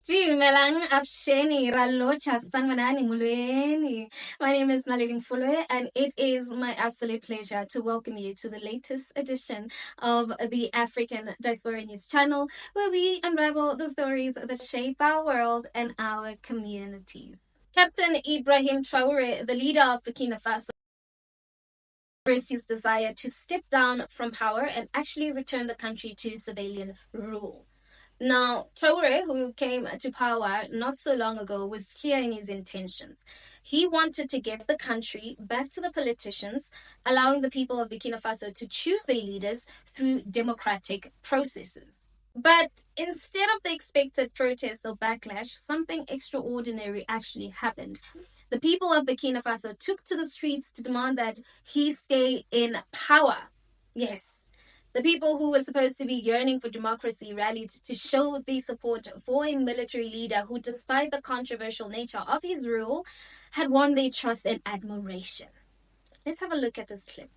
Dumelang Absheni Ralocha Sanmanani Mulweni. My name is Naledi Mfoloe, and it is my absolute pleasure to welcome you to the latest edition of the African Diaspora News channel, where we unravel the stories that shape our world and our communities. Captain Ibrahim Traoré, the leader of Burkina Faso, expressed his desire to step down from power and actually return the country to civilian rule. Now, Traore, who came to power not so long ago, was clear in his intentions. He wanted to give the country back to the politicians, allowing the people of Burkina Faso to choose their leaders through democratic processes. But instead of the expected protest or backlash, something extraordinary actually happened. The people of Burkina Faso took to the streets to demand that he stay in power. Yes. The people who were supposed to be yearning for democracy rallied to show their support for a military leader who, despite the controversial nature of his rule, had won their trust and admiration. Let's have a look at this clip.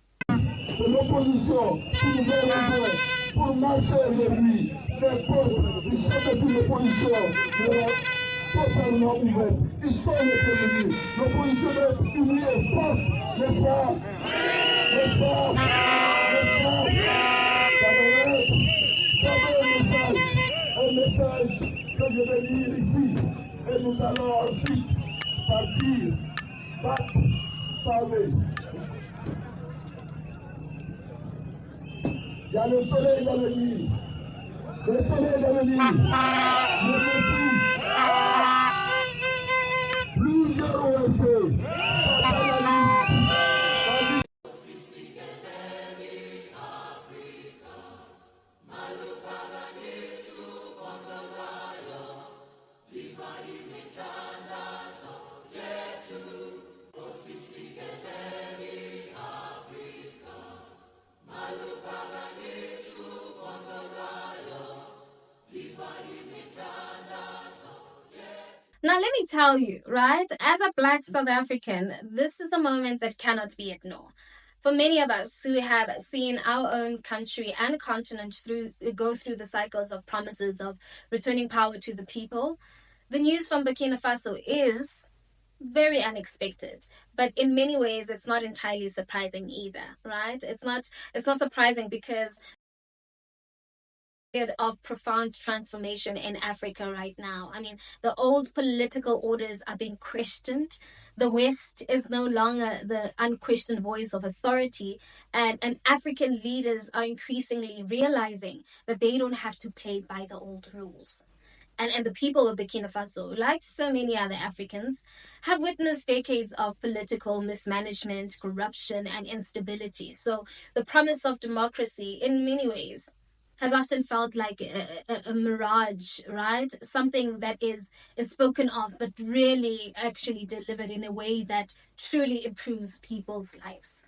Totalement ouverte. Ils sont les bienvenus. L'opposition doit être unie et forte, n'est-ce pas? N'est-ce pas? N'est-ce pas? Ça va être un message que je vais lire ici. Et nous allons ensuite partir, parler. Il y a le soleil dans le lit. Le soleil dans le lit. Le Messie. Plusieurs ONC. Now, let me tell you, right, as a Black South African, this is a moment that cannot be ignored. For many of us who have seen our own country and continent go through the cycles of promises of returning power to the people, the news from Burkina Faso is very unexpected, but in many ways it's not entirely surprising either, right? It's not surprising because of profound transformation in Africa right now. I mean, the old political orders are being questioned. The West is no longer the unquestioned voice of authority, and African leaders are increasingly realizing that they don't have to play by the old rules. And the people of Burkina Faso, like so many other Africans, have witnessed decades of political mismanagement, corruption, and instability. So the promise of democracy, in many ways, has often felt like a mirage, right? Something that is spoken of, but really actually delivered in a way that truly improves people's lives.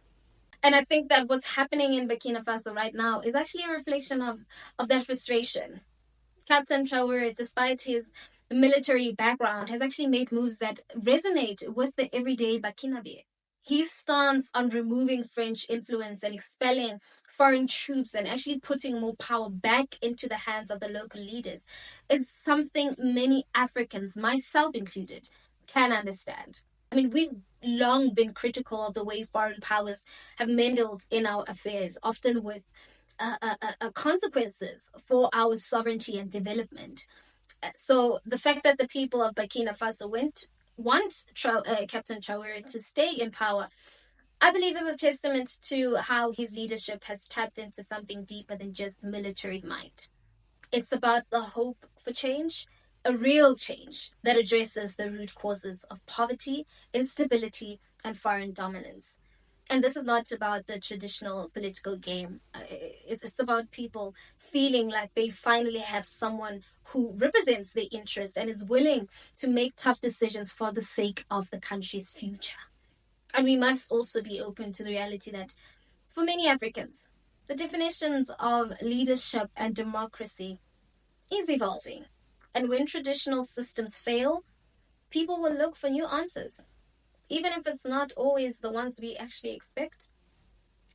And I think that what's happening in Burkina Faso right now is actually a reflection of that frustration. Captain Traoré, despite his military background, has actually made moves that resonate with the everyday Burkinabe. His stance on removing French influence and expelling foreign troops and actually putting more power back into the hands of the local leaders is something many Africans, myself included, can understand. I mean, we've long been critical of the way foreign powers have meddled in our affairs, often with consequences for our sovereignty and development. So the fact that the people of Burkina Faso want Captain Traoré to stay in power, I believe, is a testament to how his leadership has tapped into something deeper than just military might. It's about the hope for change, a real change that addresses the root causes of poverty, instability, and foreign dominance. And this is not about the traditional political game. It's about people feeling like they finally have someone who represents their interests and is willing to make tough decisions for the sake of the country's future. And we must also be open to the reality that for many Africans, the definitions of leadership and democracy is evolving. And when traditional systems fail, people will look for new answers, even if it's not always the ones we actually expect.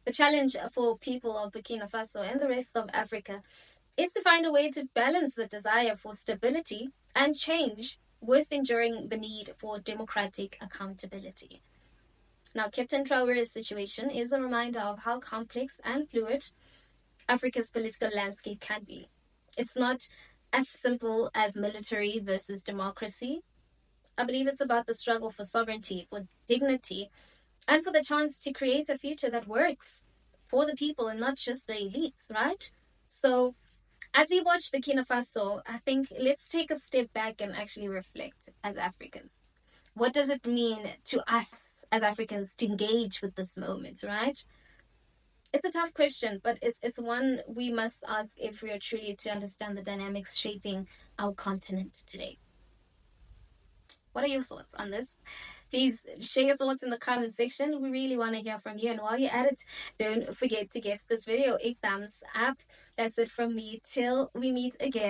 The challenge for people of Burkina Faso and the rest of Africa is to find a way to balance the desire for stability and change with enduring the need for democratic accountability. Now, Captain Traore's situation is a reminder of how complex and fluid Africa's political landscape can be. It's not as simple as military versus democracy. I believe it's about the struggle for sovereignty, for dignity, and for the chance to create a future that works for the people and not just the elites, right? So, as we watch Burkina Faso, I think let's take a step back and actually reflect as Africans. What does it mean to us as Africans to engage with this moment, right? It's a tough question, but it's one we must ask if we are truly to understand the dynamics shaping our continent today. What are your thoughts on this? Please share your thoughts in the comment section. We really want to hear from you. And while you're at it, don't forget to give this video a thumbs up. That's it from me. Till we meet again.